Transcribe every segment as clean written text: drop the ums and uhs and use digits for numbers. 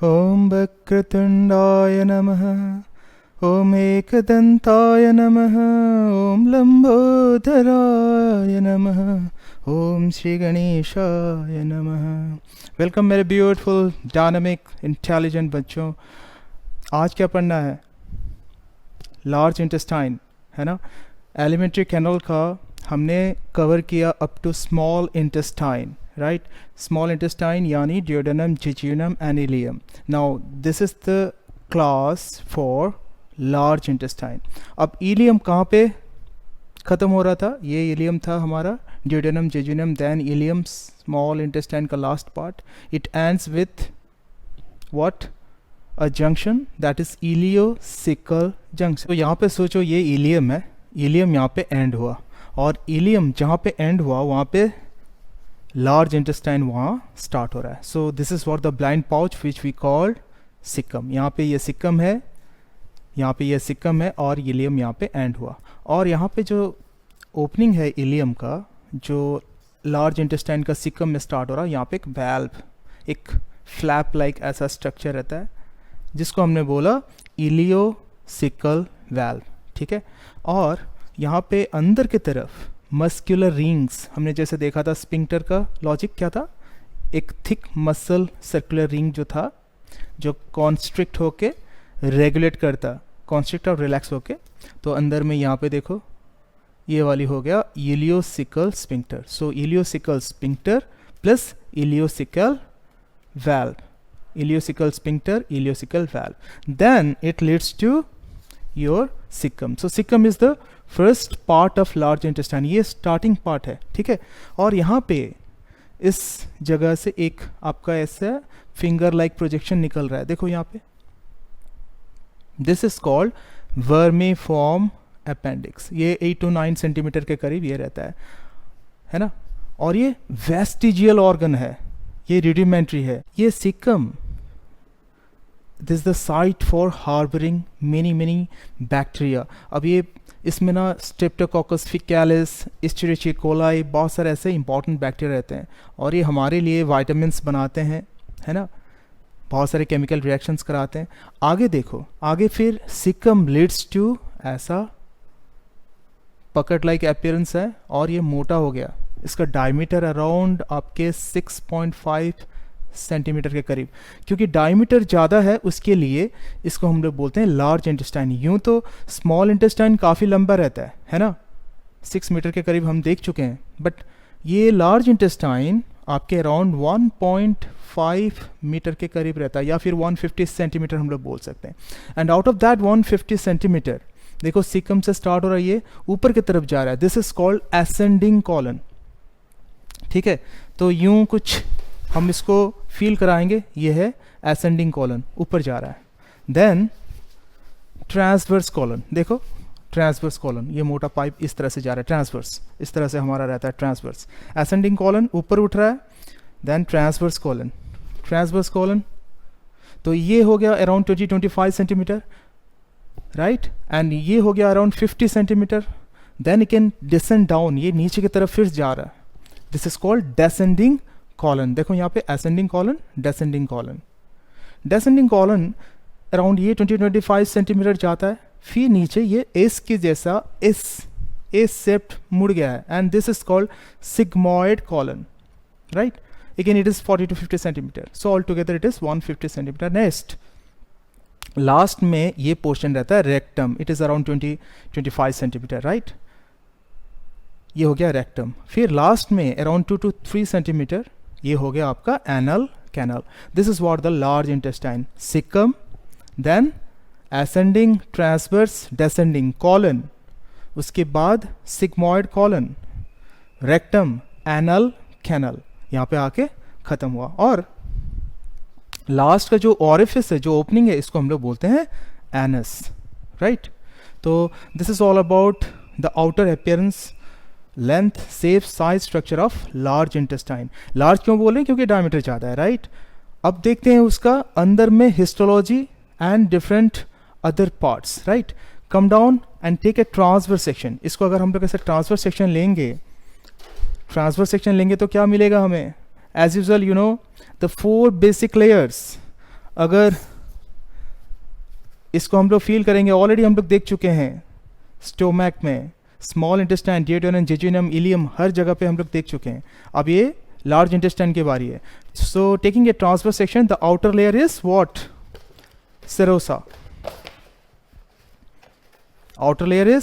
ओम वक्रतुंडाय नमः। ओम एकदंताय नमः। ओम लंबोदराय नमः। ओम श्री गणेशाय नमः। वेलकम मेरे ब्यूटीफुल डायनामिक इंटेलिजेंट बच्चों। आज क्या पढ़ना है? लार्ज इंटेस्टाइन, है ना। एलिमेंट्री कैनल का हमने कवर किया up to small intestine, right. Small intestine यानी duodenum, jejunum and ileum. Now this is the class for large intestine. अब इलियम कहाँ पे ख़त्म हो रहा था? ये इलियम था हमारा, duodenum, jejunum, then ileum, small intestine का last part. It ends with what? A junction, that is ileocecal junction. तो यहाँ पे सोचो ये इलियम है, इलियम यहाँ पे एंड हुआ, और इलियम जहाँ पे एंड हुआ वहाँ पे लार्ज इंटेस्टाइन वहाँ स्टार्ट हो रहा है। So this is for the blind pouch which we called caecum. यहाँ पे ये सिक्कम है, यहाँ पे ये सिक्कम है, और इलियम यहाँ पे एंड हुआ। और यहाँ पे जो ओपनिंग है इलियम का, जो लार्ज इंटेस्टाइन का सिक्कम में स्टार्ट हो रहा है, यहाँ पे एक वैल्व, एक फ्लैप लाइक ऐसा स्ट्रक्चर रहता है जिसको हमने बोला इलियोसिकल वैल्व, ठीक है। और यहाँ पे अंदर की तरफ मस्कुलर रिंग्स, हमने जैसे देखा था स्पिंक्टर का लॉजिक क्या था, एक थिक मसल सर्कुलर रिंग जो था, जो कॉन्स्ट्रिक्ट होके रेगुलेट करता, कॉन्स्ट्रिक्ट और रिलैक्स होके। तो अंदर में यहाँ पे देखो ये वाली हो गया ileocecal sphincter. So ileocecal sphincter plus ileocecal valve, ileocecal sphincter, ileocecal valve, then it leads to your cecum. So cecum is the first part of large intestine, ये starting part है, ठीक है। और यहाँ पे इस जगह से एक आपका ऐसा फिंगर लाइक प्रोजेक्शन निकल रहा है, देखो यहाँ पे। This is called vermiform appendix. ये 8 to 9 सेंटीमीटर के करीब ये रहता है ना। और ये वेस्टिजियल ऑर्गन है, ये रूडिमेंट्री है। ये caecum, this is the site for harbouring many bacteria. अब ये इसमें ना स्ट्रेप्टोकोकस फिकैलिस, एस्चेरिचिया कोलाई, बहुत सारे ऐसे इंपॉर्टेंट बैक्टीरिया रहते हैं, और ये हमारे लिए वाइटामिन्स बनाते हैं, है ना, बहुत सारे केमिकल रिएक्शंस कराते हैं। आगे देखो, आगे फिर सिक्कम लीड्स टू ऐसा पकड़ लाइक अपीयरेंस है, और ये मोटा हो गया। इसका डायमीटर अराउंड आपके 6.5 सेंटीमीटर के करीब। क्योंकि डायमीटर ज़्यादा है उसके लिए इसको हम लोग बोलते हैं लार्ज इंटेस्टाइन। यूँ तो स्मॉल इंटेस्टाइन काफ़ी लंबा रहता है ना, 6 मीटर के करीब हम देख चुके हैं, बट ये लार्ज इंटेस्टाइन आपके अराउंड 1.5 मीटर के करीब रहता है, या फिर 150 सेंटीमीटर हम लोग बोल सकते हैं। And out of that 150 centimetre देखो सिक्कम से स्टार्ट हो रहा है, ये ऊपर की तरफ जा रहा है। This is called ascending colon, ठीक है। तो यूं कुछ हम इसको फील कराएंगे, ये है असेंडिंग कॉलन, ऊपर जा रहा है। देन ट्रांसवर्स कॉलन, देखो ट्रांसवर्स कॉलन, ये मोटा पाइप इस तरह से जा रहा है, ट्रांसवर्स इस तरह से हमारा रहता है ट्रांसवर्स। असेंडिंग कॉलन ऊपर उठ रहा है, then transverse colon, transverse colon, तो ये हो गया अराउंड 20-25 सेंटीमीटर, राइट। एंड ये हो गया around 50 centimetre. Then it can descend down, ये नीचे की तरफ फिर जा रहा है। This is called descending colon. देखो यहाँ पे ascending colon, descending colon. Descending colon around ये 20-25 सेंटीमीटर जाता है, फिर नीचे ये एस के जैसा एस शेप्ड मुड़ गया है, and this is called sigmoid colon, right. Again it is 40 to 50 centimetre, so all together it is 150 centimetre. Next last में ये पोर्शन रहता है rectum, it is around 20-25 centimetre, right. ये हो गया रेक्टम। फिर लास्ट में अराउंड 2 to 3 सेंटीमीटर ये हो गया आपका anal canal. This is what the large intestine, caecum, then ascending, transverse, descending colon, उसके बाद sigmoid colon, rectum, anal canal, यहाँ पे आके खत्म हुआ। और लास्ट का जो ऑरिफिस है, जो ओपनिंग है, इसको हम लोग बोलते हैं एनस, राइट। तो this is all about the outer appearance, length, shape, size, structure of large intestine. Large क्यों बोले? क्योंकि डायमीटर ज़्यादा है, राइट। अब देखते हैं उसका अंदर में histology and different other parts, right. Come down and take a transverse section. इसको अगर हम लोग ऐसे ट्रांसवर्स सेक्शन लेंगे तो क्या मिलेगा हमें? As usual, you know, the 4 basic layers अगर इसको हम लोग फील करेंगे, ऑलरेडी हम लोग देख चुके हैं स्टोमैक में, स्मॉल इंटेस्टाइन, डियोडेनम, जेजुनम, इलियम, हर जगह पे हम लोग देख चुके हैं। अब ये लार्ज इंटेस्टाइन की बारी है। So taking a transverse section, the outer layer is what? Serosa. Outer layer is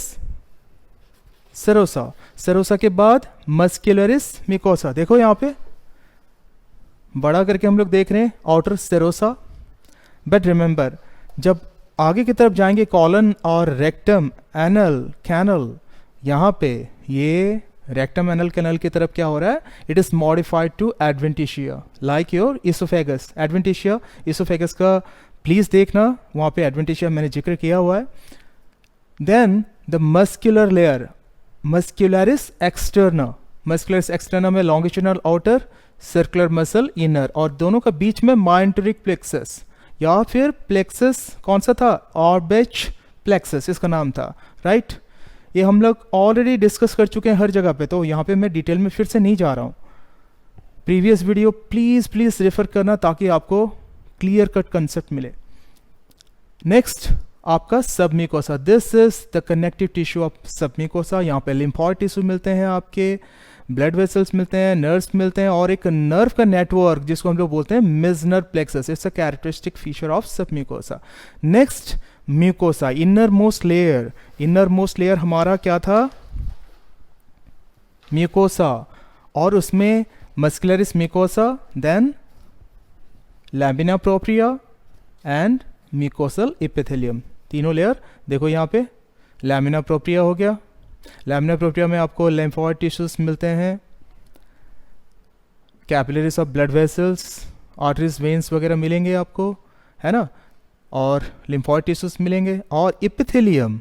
serosa. Serosa के बाद मस्क्युलरिस मिकोसा। देखो यहाँ पे बड़ा करके हम लोग देख रहे हैं आउटर सेरोसा। बट रिमेंबर, जब आगे की तरफ जाएंगे कॉलन और रेक्टम, एनल, कैनल, यहाँ पे ये रेक्टम, एनल, कैनल की तरफ क्या हो रहा है? It is modified to adventitia like your oesophagus. Adventitia oesophagus का प्लीज देखना, वहाँ पे एडवेंटिशिया मैंने जिक्र किया हुआ है। Then the muscular layer, muscularis externa. Muscularis externa में longitudinal outer, circular muscle inner, और दोनों का बीच में माइंटरिक प्लेक्सस, या फिर प्लेक्सस कौन सा था? ऑर्बिच प्लेक्सस इसका नाम था, राइट? ये हम लोग ऑलरेडी डिस्कस कर चुके हैं हर जगह पे, तो यहाँ पे मैं डिटेल में फिर से नहीं जा रहा हूँ। प्रीवियस वीडियो प्लीज रेफर करना ताकि आपको क्लियर कट कंसेप्ट मिले। नेक्स्ट आपका submucosa. This is the connective tissue of submucosa. यहाँ पे लिम्फॉइड टिश्यू मिलते हैं, आपके ब्लड वेसल्स मिलते हैं, नर्व्स मिलते हैं, और एक नर्व का नेटवर्क जिसको हम लोग बोलते हैं Meissner plexus. It's a characteristic feature of submucosa. Next mucosa, inner most layer. Inner most layer हमारा क्या था? म्यूकोसा, और उसमें muscularis mucosa, then lamina propria and mucosal epithelium. तीनों लेयर देखो यहाँ पे। लैमिना प्रोप्रिया हो गया, लैमिना प्रोप्रिया में आपको लिम्फॉइड टिश्यूज मिलते हैं, capillaries of blood vessels, arteries, veins वगैरह मिलेंगे आपको, है ना, और लिम्फॉइड टिश्यूज मिलेंगे। और एपिथेलियम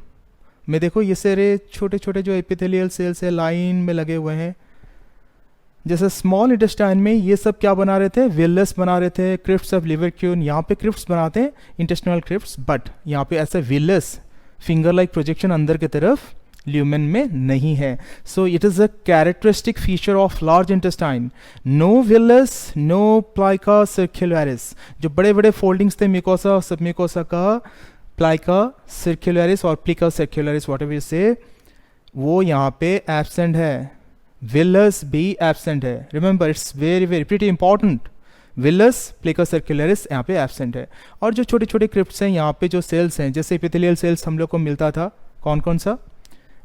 में देखो ये सारे छोटे छोटे जो एपिथेलियल सेल्स है लाइन में लगे हुए हैं। जैसे स्मॉल इंटेस्टाइन में ये सब क्या बना रहे थे? विलस बना रहे थे, क्रिफ्ट्स ऑफ लिवरक्यून। यहाँ पे क्रिफ्ट्स बनाते हैं, इंटेस्टिनल क्रिफ्ट्स, बट यहाँ पे ऐसे विलस फिंगर लाइक प्रोजेक्शन अंदर की तरफ ल्यूमेन में नहीं है। So it is a characteristic feature of large intestine. No villus, no plica circularis. जो बड़े बड़े फोल्डिंग्स थे म्यूकोसा और सबम्यूकोसा का, प्लाइका सर्कुलरिस और प्लिका सर्कुलरिस व्हाट एवर यू से, वो यहाँ पे एब्सेंट है। विलस भी एब्सेंट है। Remember, it's very very pretty important. Villus, plica circularis यहाँ पे एब्सेंट है। और जो छोटे छोटे क्रिप्ट्स हैं यहाँ पे, जो सेल्स हैं, जैसे एपिथेलियल सेल्स हम लोग को मिलता था, कौन कौन सा?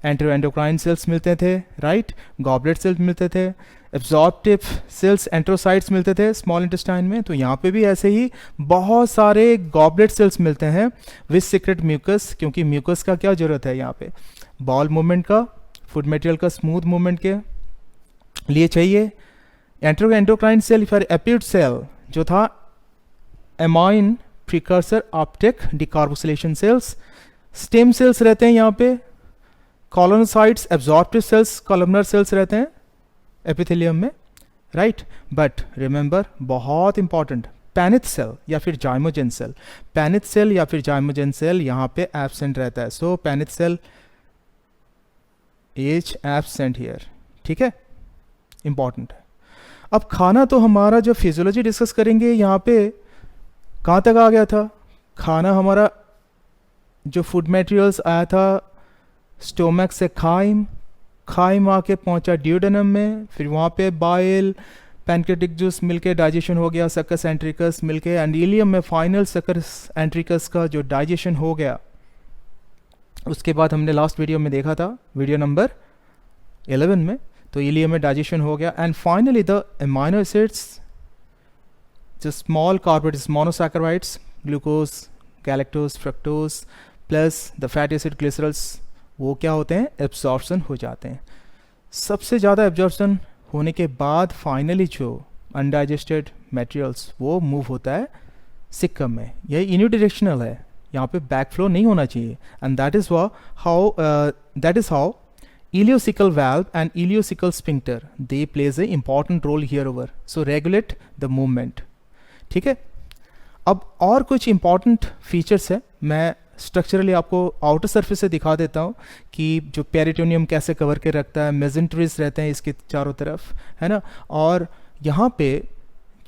एंटेरोएंडोक्राइन सेल्स मिलते थे, राइट, गॉबलेट सेल्स मिलते थे, एब्जॉर्प्टिव सेल्स, एंट्रोसाइट्स मिलते थे स्मॉल इंटेस्टाइन में। तो यहाँ पे भी ऐसे ही बहुत सारे गॉबलेट सेल्स मिलते हैं विद सीक्रेट म्यूकस, क्योंकि म्यूकस का क्या जरूरत है यहाँ पे? बॉल मूवमेंट का, फूड मटेरियल का स्मूथ मूवमेंट के लिए चाहिए। एंटेरोएंडोक्राइन सेल फिर एपिड सेल जो था amine precursor uptake decarboxylation cells. Stem cells रहते हैं यहाँ पे, colonocytes, absorptive cells, columnar cells रहते हैं एपिथेलियम में, राइट। बट रिमेंबर, बहुत इंपॉर्टेंट, पैनिथ सेल या फिर जाइमोजेन सेल, पैनिथ सेल या फिर जाइमोजेन सेल यहाँ पे एब्सेंट रहता है। So Paneth cell is absent here, ठीक है, इंपॉर्टेंट है। अब खाना तो हमारा जो फिजियोलॉजी डिस्कस करेंगे यहाँ पे कहाँ तक आ गया था? खाना हमारा जो फूड मटेरियल्स आया था स्टोमक से खाइम, खाइम आके पहुँचा ड्यूडेनम में, फिर वहाँ पे बाइल, पैनक्रेटिक जूस मिलके डाइजेशन हो गया, सकस एंट्रिकस मिलके, एंड इलियम में फाइनल सकस एंट्रिकस का जो डाइजेशन हो गया। उसके बाद हमने लास्ट वीडियो में देखा था, वीडियो नंबर 11 में, तो इलियम में डाइजेशन हो गया। And finally the amino acids, जो small carbohydrates, monosaccharides, glucose, galactose, fructose plus the fatty acid glycerols, वो क्या होते हैं? एब्जॉर्प्शन हो जाते हैं। सबसे ज़्यादा एब्जॉर्प्शन होने के बाद फाइनली जो अनडाइजेस्टेड मटेरियल्स वो मूव होता है सिक्कम में। यह यूनिडायरेक्शनल है, यहाँ पे बैक फ्लो नहीं होना चाहिए। And that is how ileocecal valve and ileocecal sphincter, they plays a important role here over, so regulate the movement, ठीक है। अब और कुछ important features है, मैं स्ट्रक्चरली आपको आउटर सरफेस से दिखा देता हूँ कि जो पेरिटोनियम कैसे कवर के रखता है, मेजेंट्रीज रहते हैं इसके चारों तरफ, है ना। और यहाँ पे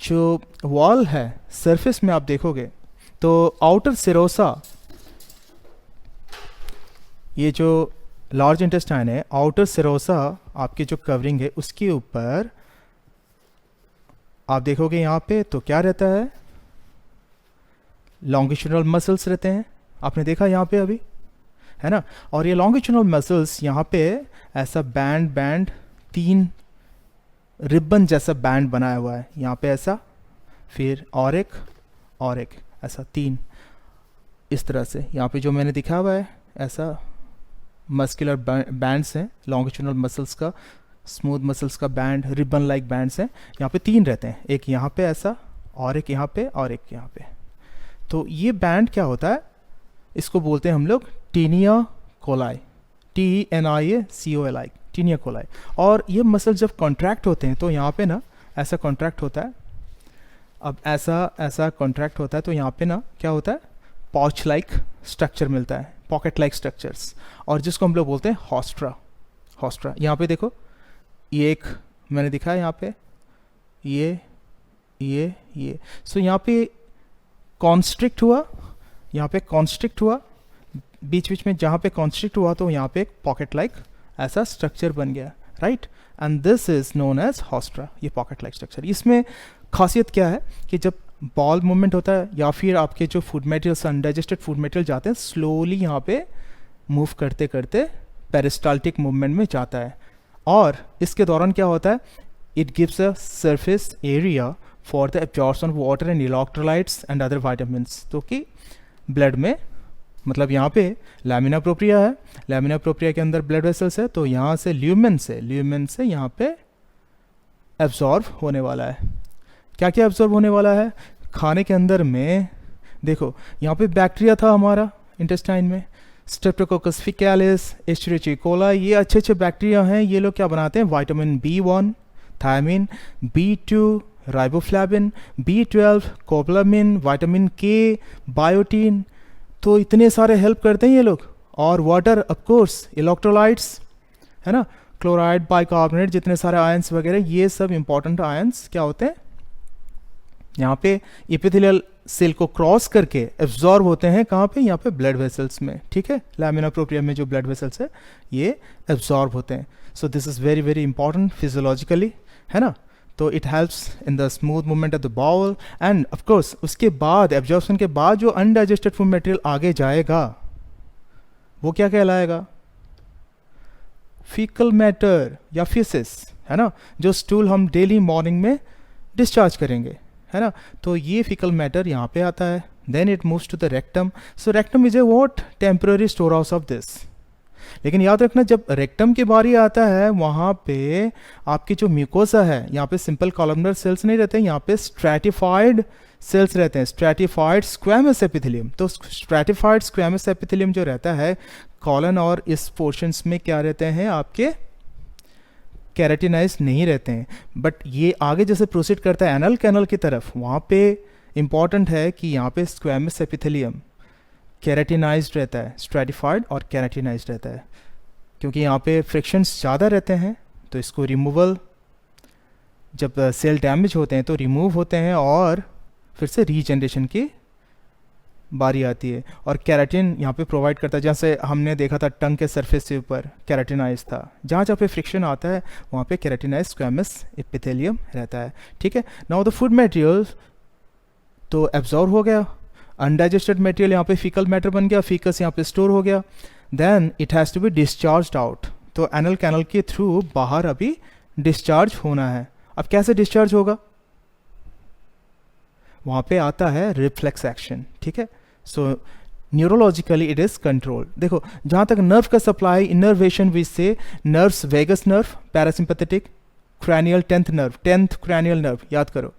जो वॉल है सरफेस में आप देखोगे तो आउटर सिरोसा, ये जो लार्ज इंटेस्टाइन है, आउटर सिरोसा आपकी जो कवरिंग है उसके ऊपर आप देखोगे यहाँ पे तो क्या रहता है, लॉन्गिट्यूडनल मसल्स रहते हैं, आपने देखा यहाँ पे अभी, है ना। और ये लॉन्गिट्यूडनल मसल्स यहाँ पे ऐसा बैंड 3 रिबन जैसा बैंड बनाया हुआ है यहाँ पे ऐसा, फिर और एक ऐसा 3 इस तरह से। यहाँ पे जो मैंने दिखा हुआ है ऐसा मस्कुलर बैंड्स हैं, लॉन्गिट्यूडनल मसल्स का, स्मूथ मसल्स का बैंड, रिबन लाइक बैंड्स हैं। यहाँ पे 3 रहते हैं, एक यहाँ पे ऐसा, और एक यहाँ पे, और एक यहाँ पे। तो ये बैंड क्या होता है, इसको बोलते हैं हम लोग taenia coli, TENIACOLI, taenia coli. और ये मसल जब कॉन्ट्रैक्ट होते हैं तो यहाँ पे ना ऐसा कॉन्ट्रैक्ट होता है, अब ऐसा कॉन्ट्रैक्ट होता है तो यहाँ पे ना क्या होता है, पॉच लाइक स्ट्रक्चर मिलता है, पॉकेट लाइक स्ट्रक्चर्स, और जिसको हम लोग बोलते हैं हॉस्ट्रा। यहाँ पे देखो, ये एक मैंने दिखा है यहाँ पे, ये सो यहाँ पे कॉन्स्ट्रिक्ट हुआ, यहाँ पे कॉन्स्ट्रिक्ट हुआ, बीच में जहाँ पे कॉन्स्ट्रिक्ट हुआ तो यहाँ पे एक पॉकेट लाइक ऐसा स्ट्रक्चर बन गया, right. And this is known as haustra, ये पॉकेट लाइक स्ट्रक्चर। इसमें खासियत क्या है कि जब बॉल मूवमेंट होता है या फिर आपके जो food materials, undigested food material जाते हैं, स्लोली यहाँ पे मूव करते करते पेरिस्टाल्टिक मूवमेंट में जाता है, और इसके दौरान क्या होता है, it gives a surface area for the absorption of water and electrolytes and other vitamins. तो कि ब्लड में, मतलब यहाँ पे लैमिना प्रोप्रिया है, लैमिना प्रोप्रिया के अंदर ब्लड वेसल्स है, तो यहाँ से ल्यूमेन से यहाँ पे एब्जॉर्ब होने वाला है। क्या क्या एब्जॉर्ब होने वाला है, खाने के अंदर में देखो यहाँ पे बैक्टीरिया था हमारा इंटेस्टाइन में, स्ट्रेप्टोकोकस फिकालिस, एस्चेरिचिया कोलाई, ये अच्छे बैक्टीरिया हैं। ये लोग क्या बनाते हैं, vitamin B1, thiamine, B2, riboflavin, B12, cobalamin, vitamin K, biotin, तो इतने सारे हेल्प करते हैं ये लोग। और वाटर ऑफ कोर्स, इलेक्ट्रोलाइट्स, है ना, क्लोराइड, बाइकार्बोनेट, जितने सारे आयंस वगैरह, ये सब इंपॉर्टेंट आयंस क्या होते हैं, यहाँ पे एपिथेलियल सेल को क्रॉस करके एब्जॉर्ब होते हैं, कहाँ पे, यहाँ पे ब्लड वेसल्स में, ठीक है। लैमिना प्रोप्रिया में जो ब्लड वेसल्स है ये एब्जॉर्ब होते हैं। So this is very very important physiologically, है ना। तो it helps in the smooth movement of the bowel, and of course उसके बाद, एब्जॉर्प्शन के बाद जो अनडाइजेस्टेड फूड मटेरियल आगे जाएगा वो क्या कहलाएगा, फीकल मैटर या फीसिस, है ना, जो स्टूल हम डेली मॉर्निंग में डिस्चार्ज करेंगे, है ना। तो ये फीकल मैटर यहाँ पे आता है, then it moves to the rectum. So rectum is a what, temporary store house of this. लेकिन याद रखना, जब रेक्टम की बारी आता है वहाँ पे आपकी जो म्यूकोसा है, यहाँ पे सिंपल कॉलमनर सेल्स नहीं रहते हैं, यहाँ पे स्ट्रैटिफाइड सेल्स रहते हैं, स्ट्रैटिफाइड स्क्वैमस एपिथेलियम। तो स्ट्रैटिफाइड स्क्वैमस एपिथेलियम जो रहता है कॉलन और इस पोर्शंस में क्या रहते हैं, आपके कैरेटिनाइज नहीं रहते हैं। बट ये आगे जैसे प्रोसीड करता है एनल कैनल की तरफ, वहाँ पे इंपॉर्टेंट है कि यहाँ पे स्क्वैमस एपिथेलियम कैरेटिनाइज्ड रहता है, स्ट्रैटिफाइड और कैरेटिनाइज्ड रहता है, क्योंकि यहाँ पे फ्रिक्शंस ज़्यादा रहते हैं। तो इसको रिमूवल, जब सेल डैमेज होते हैं तो रिमूव होते हैं और फिर से रीजनरेशन की बारी आती है। और कैराटिन यहाँ पे प्रोवाइड करता है, जैसे हमने देखा था टंग के सरफेस के ऊपर कैराटिनाइज था, जहाँ जहाँ पे फ्रिक्शन आता है वहाँ पे कैराटिनाइज स्क्वैमस एपिथेलियम रहता है, ठीक है। नाउ द फूड मटेरियल तो एब्जॉर्ब हो गया, अनडाइजेस्टेड मटेरियल यहाँ पे फीकल मैटर बन गया, फीकस यहाँ पे स्टोर हो गया, then it has to be discharged out. तो एनल कैनल के थ्रू बाहर अभी डिस्चार्ज होना है। अब कैसे डिस्चार्ज होगा, वहाँ पे आता है रिफ्लेक्स एक्शन, ठीक है। So neurologically it is control. देखो जहाँ तक नर्व का सप्लाई, इनर्वेशन विच से nerves, vagus nerve, parasympathetic, cranial, 10th nerve, 10th cranial nerve, याद करो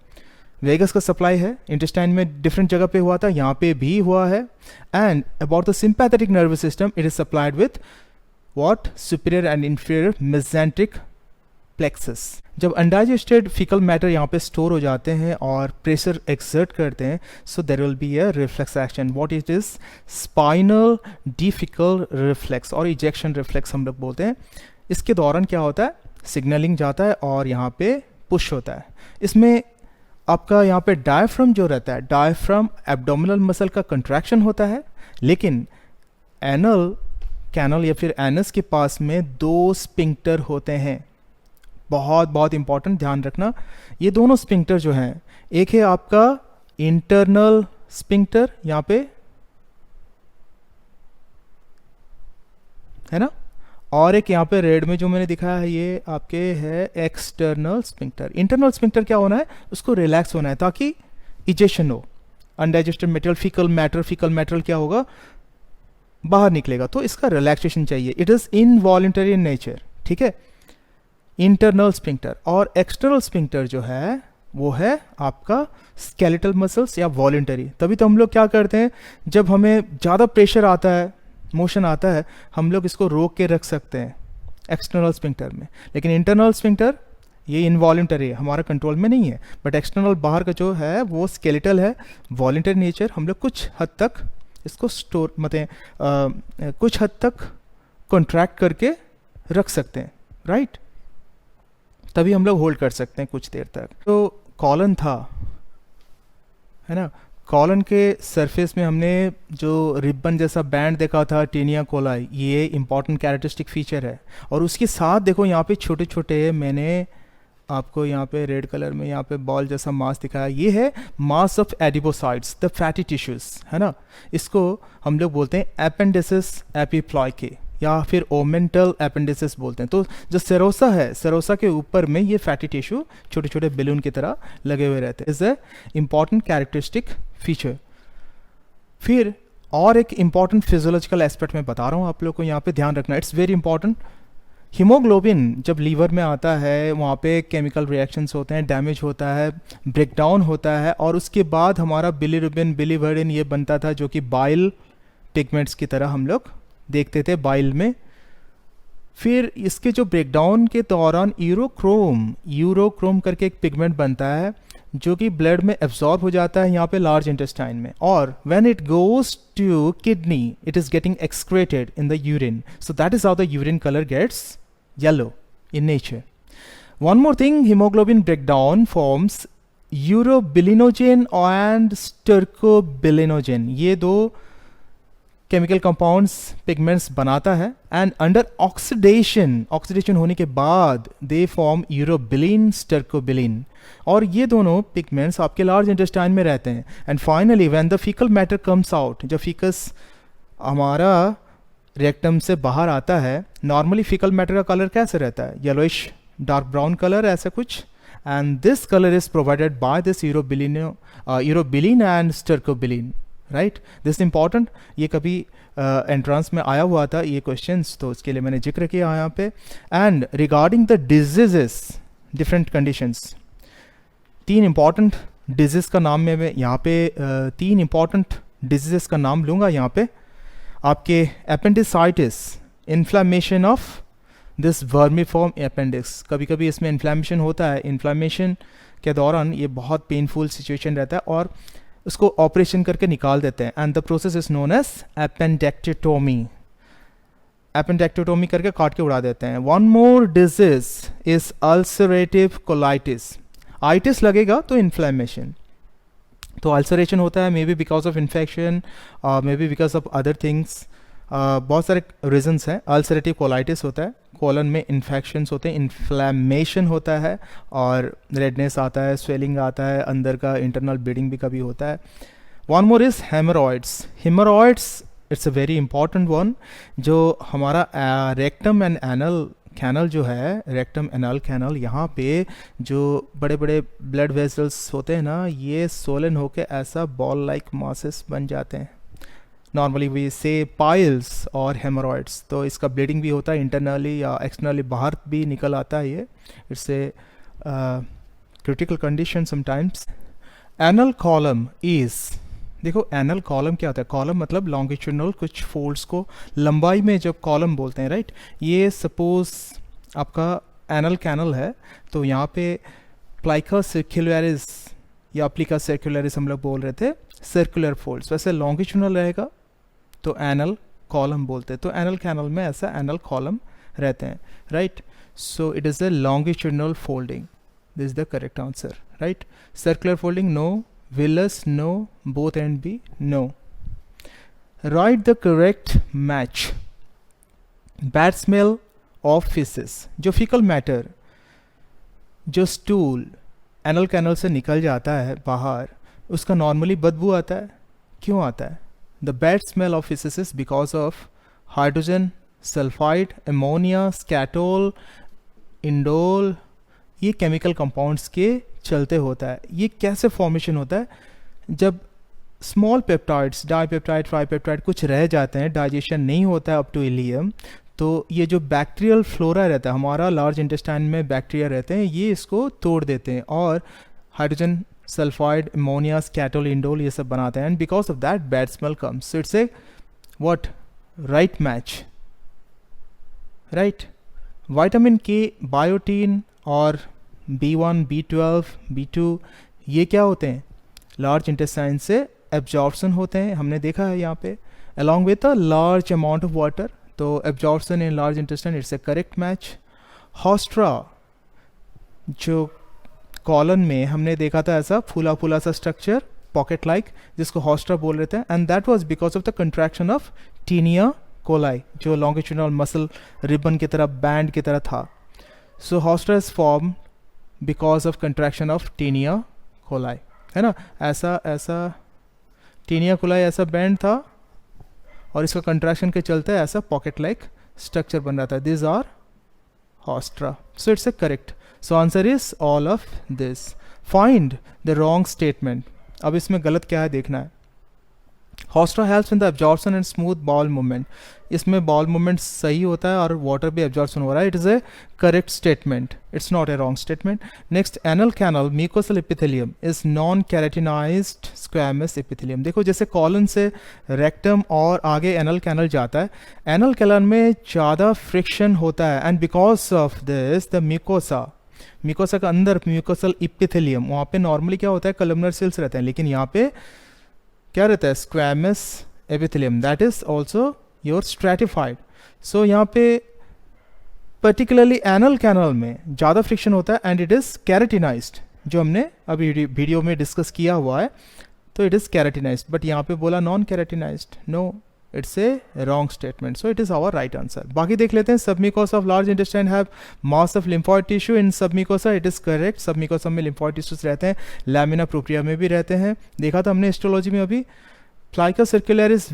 वेगस का सप्लाई है, इंटेस्टाइन में डिफरेंट जगह पे हुआ था, यहाँ पे भी हुआ है। And about the sympathetic nervous system, it is supplied with what, superior and inferior mesenteric plexus. जब अनडाइजेस्टेड फीकल मैटर यहाँ पे स्टोर हो जाते हैं और प्रेशर एक्सर्ट करते हैं, so there will be a reflex action, what it is, spinal defecation reflex और इजेक्शन रिफ्लेक्स हम लोग बोलते हैं। इसके दौरान क्या होता है, सिग्नलिंग जाता है और यहाँ पे पुश होता है। इसमें आपका यहाँ पे डायफ्राम जो रहता है, डायफ्राम एब्डोमिनल मसल का कंट्रैक्शन होता है, लेकिन एनल कैनल या फिर एनस के पास में दो स्पिंक्टर होते हैं। बहुत बहुत इंपॉर्टेंट, ध्यान रखना। ये दोनों स्पिंक्टर जो हैं, एक है आपका इंटरनल स्पिंक्टर यहाँ पे है ना, और एक यहाँ पे रेड में जो मैंने दिखाया है ये आपके है एक्सटर्नल स्पिंक्टर। इंटरनल स्पिंक्टर क्या होना है, उसको रिलैक्स होना है ताकि इजेशन हो, अनडाइजेस्टेड मटेरियल फीकल मैटर क्या होगा, बाहर निकलेगा, तो इसका रिलैक्सेशन चाहिए। It is involuntary in nature, ठीक है, इंटरनल स्पिंक्टर। और एक्सटर्नल स्पिंक्टर जो है वो है आपका स्केलेटल मसल्स या वॉलंटरी। तभी तो हम लोग क्या करते हैं, जब हमें ज़्यादा प्रेशर आता है, मोशन आता है, हम लोग इसको रोक के रख सकते हैं एक्सटर्नल स्पिंक्टर में। लेकिन इंटरनल स्पिंक्टर ये इनवॉलंटरी है, हमारा कंट्रोल में नहीं है। बट एक्सटर्नल बाहर का जो है वो स्केलेटल है, वॉलंटरी नेचर। हम लोग कुछ हद तक इसको स्टोर मतलब कुछ हद तक कॉन्ट्रैक्ट करके रख सकते हैं, राइट। तभी हम लोग होल्ड कर सकते हैं कुछ देर तक। तो कॉलन था, है ना, कॉलन के सरफेस में हमने जो रिबन जैसा बैंड देखा था, टेनिया कोलाई, ये इंपॉर्टेंट कैरेक्टरिस्टिक फीचर है। और उसके साथ देखो यहाँ पे छोटे छोटे, मैंने आपको यहाँ पे रेड कलर में यहाँ पे बॉल जैसा मास दिखाया, ये है mass of adipocytes, the fatty tissues, है ना। इसको हम लोग बोलते हैं एपेंडिसिस एपिप्लॉयके या फिर ओमेंटल एपेंडिसिस बोलते हैं। तो जो सेरोसा है, सेरोसा के ऊपर में ये फैटी टिश्यू छोटे छोटे बैलून की तरह लगे हुए रहते हैं। Is a important characteristic feature. फिर और एक इंपॉर्टेंट फिजियोलॉजिकल एस्पेक्ट मैं बता रहा हूँ आप लोग को, यहाँ पे ध्यान रखना, इट्स वेरी इंपॉर्टेंट। हीमोग्लोबिन जब लीवर में आता है, वहाँ पे केमिकल रिएक्शंस होते हैं, डैमेज होता है, ब्रेकडाउन होता है, और उसके बाद हमारा बिलीरुबिन, बिलीवर्डिन ये बनता था, जो कि बाइल पिगमेंट्स की तरह हम लोग देखते थे बाइल में। फिर इसके जो ब्रेकडाउन के दौरान यूरोक्रोम करके एक पिगमेंट बनता है, जो कि ब्लड में एब्जॉर्ब हो जाता है यहाँ पे लार्ज इंटेस्टाइन में, और when it goes to kidney it is getting excreted in the urine, so that is how the urine colour gets yellow in nature. One more thing, hemoglobin breakdown forms urobilinogen and stercobilinogen, ये दो chemical compounds pigments बनाता है, and under oxidation होने के बाद they form urobilin, stercobilin, और ये दोनों पिगमेंट्स आपके लार्ज इंटेस्टाइन में रहते हैं। And finally when the faecal matter comes out, जब फीकस हमारा रेक्टम से बाहर आता है, नॉर्मली फीकल मैटर का कलर कैसे रहता है, येलोइश डार्क ब्राउन कलर, ऐसा कुछ, and this colour is provided by this urobilin and stercobilin, right. This important, ये कभी एंट्रांस में आया हुआ था ये क्वेश्चंस, तो इसके लिए मैंने जिक्र किया यहाँ पे। And regarding the diseases, different conditions, तीन इंपॉर्टेंट डिजीज का नाम मैं यहाँ पे तीन इंपॉर्टेंट डिजीजेस का नाम लूँगा यहाँ पे। आपके appendicitis, inflammation of this vermiform appendix, कभी कभी इसमें इन्फ्लामेशन होता है, इन्फ्लामेशन के दौरान ये बहुत पेनफुल सिचुएशन रहता है और उसको ऑपरेशन करके निकाल देते हैं, and the process is known as appendectomy. Appendectomy करके काट के उड़ा देते हैं। One more disease is ulcerative colitis, itis लगेगा तो इन्फ्लेमेशन, तो अल्सरेशन होता है, may be because of infection, may be because of other things, बहुत सारे रीजंस हैं। अल्सरेटिव कोलाइटिस होता है, कोलन में इन्फेक्शंस होते हैं, इन्फ्लेमेशन होता है, और रेडनेस आता है, स्वेलिंग आता है, अंदर का इंटरनल ब्लीडिंग भी कभी होता है। One more is haemorrhoids. Haemorrhoids it's a very important one, जो हमारा रेक्टम एंड एनल कैनल जो है, रेक्टम एनल कैनल, यहाँ पे जो बड़े बड़े ब्लड वेसल्स होते हैं ना, ये सोलन होके ऐसा बॉल लाइक मासेस बन जाते हैं। नॉर्मली वी से पाइल्स और हेमरॉइड्स, तो इसका ब्लीडिंग भी होता है, इंटरनली या एक्सटर्नली बाहर भी निकल आता है ये। It's a critical condition sometimes. Anal column is, देखो एनल कॉलम क्या होता है, कॉलम मतलब लॉन्गिट्यूडनल कुछ फोल्ड्स को लंबाई में जब कॉलम बोलते हैं, राइट। ये सपोज आपका एनल कैनल है, तो यहाँ पे प्लाइका सर्कुलरिस या प्लिका सर्कुलरिस हम लोग बोल रहे थे, सर्कुलर फोल्ड्स, वैसे लॉन्गिट्यूडनल रहेगा तो एनल कॉलम बोलते हैं। तो एनल कैनल में ऐसा एनल कॉलम रहते हैं, right. So it is a longitudinal folding. This is the correct answer, right. Circular folding no, villus no, both and B no. Right the correct match. Bad smell of faeces, जो faecal matter, जो stool anal canal से निकल जाता है बाहर, उसका normally बदबू आता है. क्यों आता है? The bad smell of faeces is because of hydrogen sulphide, ammonia, skatole, indole, ये केमिकल कंपाउंड्स के चलते होता है. ये कैसे फॉर्मेशन होता है? जब स्मॉल पेप्टाइड्स, डाईपेप्टाइड, ट्राईपेप्टाइड कुछ रह जाते हैं, डाइजेशन नहीं होता है अप टू इलियम, तो ये जो बैक्टीरियल फ्लोरा रहता है, हमारा लार्ज इंटेस्टाइन में बैक्टीरिया रहते हैं, ये इसको तोड़ देते हैं और hydrogen sulphide, ammonia, skatole, indole ये सब बनाते हैं. And because of that bad smell comes. So it's A what? Right match, right. Vitamin के, बायोटीन और B1, B12, B2 ये क्या होते हैं? लार्ज इंटेस्टाइन से एब्जॉर्प्शन होते हैं, हमने देखा है यहाँ पे, along with a large amount of water. तो absorption in large intestine, it's a correct match. Haustra, जो कॉलन में हमने देखा था ऐसा फूला फूला सा स्ट्रक्चर, पॉकेट लाइक, जिसको हॉस्ट्रा बोल रहे थे, and that was because of the contraction of taenia coli, जो लॉन्गिट्यूडनल मसल रिबन की तरह, बैंड की तरह था. So haustra is form because of contraction of taenia coli, है ना. ऐसा टीनिया कोलाई ऐसा बैंड था और इसका कंट्रैक्शन के चलते ऐसा पॉकेट लाइक स्ट्रक्चर बन रहा था. This are haustra. So it's a correct. So answer is all of this. Find the wrong statement. अब इसमें गलत क्या है देखना है. Haustra helps in the absorption and smooth bowel movement. इसमें बाउल मूवमेंट सही होता है और वाटर भी एब्जॉर्प्शन हो रहा है. It is a correct statement, it's not a wrong statement. Next, anal canal mucosal epithelium is non keratinised squamous epithelium. देखो जैसे कॉलन से रेक्टम और आगे एनल कैनल जाता है, एनल कैनल में ज़्यादा फ्रिक्शन होता है and because of this the mucosa का अंदर म्यूकोसल एपिथेलियम, वहाँ पे नॉर्मली क्या होता है? कलमनर सेल्स रहते हैं, लेकिन यहाँ पे क्या रहता है? Squamous epithelium, that is also your stratified. सो यहाँ पे पर्टिकुलरली एनल कैनल में ज़्यादा फ्रिक्शन होता है एंड इट इज़ कैरेटिनाइज्ड, जो हमने अभी वीडियो में डिस्कस किया हुआ है. तो इट इज़ कैरेटिनाइज्ड, बट यहाँ पे बोला non keratinised. No, it's a wrong statement. So it is our right answer. बाकी देख लेते हैं. Submucosa of large intestine have mass of lymphoid tissue. In submucosa it is correct. Submucosa में lymphoid tissues रहते हैं, लैमिना प्रोप्रिया में भी रहते हैं. देखा था हमने हिस्टोलॉजी में अभी. Plica circularis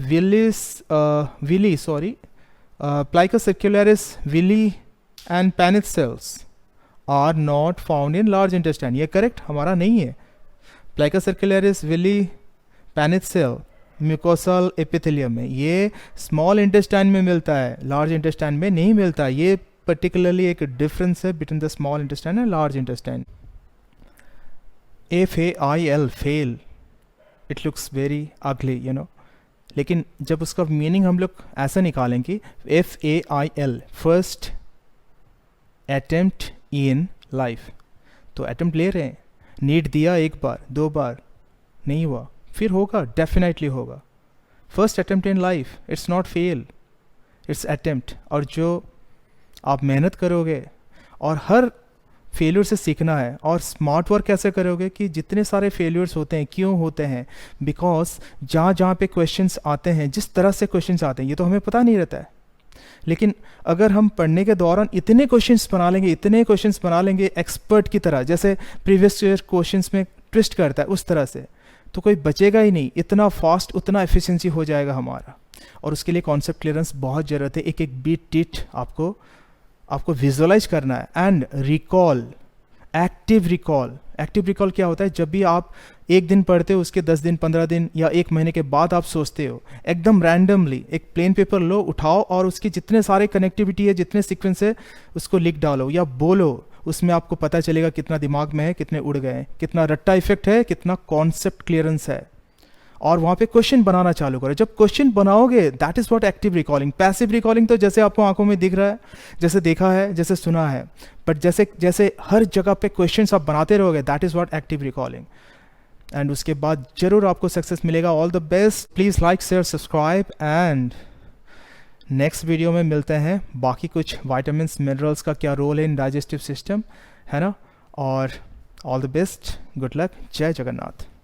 plica circularis villi and Paneth cells are not found in large intestine. ये करेक्ट हमारा नहीं है. Plica circularis villi Paneth cell mucosal epithelium में, ये स्मॉल इंटेस्टाइन में मिलता है, लार्ज इंटेस्टाइन में नहीं मिलता. ये पर्टिकुलरली एक डिफरेंस है between the small intestine and large intestine. FAIL, fail, it looks very ugly, you know. लेकिन जब उसका मीनिंग हम लोग ऐसा निकालेंगे, FAIL, first attempt in life, तो अटेम्प्ट ले रहे हैं, नीट दिया एक बार दो बार नहीं हुआ, फिर होगा, डेफिनेटली होगा. First attempt in life, it's not fail, it's attempt. और जो आप मेहनत करोगे और हर फेल्यूर से सीखना है, और स्मार्ट वर्क कैसे करोगे कि जितने सारे फेल्यूर्स होते हैं क्यों होते हैं, बिकॉज जहाँ जहाँ पे क्वेश्चंस आते हैं, जिस तरह से क्वेश्चंस आते हैं, ये तो हमें पता नहीं रहता है. लेकिन अगर हम पढ़ने के दौरान इतने क्वेश्चंस बना लेंगे एक्सपर्ट की तरह, जैसे प्रीवियस ईयर क्वेश्चंस में ट्विस्ट करता है उस तरह से, तो कोई बचेगा ही नहीं. इतना फास्ट, उतना एफिशिएंसी हो जाएगा हमारा. और उसके लिए कॉन्सेप्ट क्लियरेंस बहुत ज़रूरत है. एक एक बीट टिट आपको विजुअलाइज करना है. एंड रिकॉल, एक्टिव रिकॉल क्या होता है? जब भी आप एक दिन पढ़ते हो, उसके 10 दिन, 15 दिन या एक महीने के बाद आप सोचते हो, एकदम रैंडमली एक प्लेन पेपर लो, उठाओ और उसकी जितने सारे कनेक्टिविटी है, जितने सीक्वेंस है, उसको लिख डालो या बोलो. उसमें आपको पता चलेगा कितना दिमाग में है, कितने उड़ गए हैं, कितना रट्टा इफेक्ट है, कितना कॉन्सेप्ट क्लियरेंस है. और वहाँ पे क्वेश्चन बनाना चालू करो. जब क्वेश्चन बनाओगे, that is what active recalling. Passive recalling तो जैसे आपको आंखों में दिख रहा है, जैसे देखा है, जैसे सुना है, बट जैसे हर जगह पे क्वेश्चंस आप बनाते रहोगे, that is what active recalling. And उसके बाद जरूर आपको सक्सेस मिलेगा. All the best. Please like, share, subscribe. And next video में मिलते हैं. बाकी कुछ वाइटामिन मिनरल्स का क्या रोल है इन डाइजेस्टिव सिस्टम, है ना. और all the best, good luck, जय जगन्नाथ।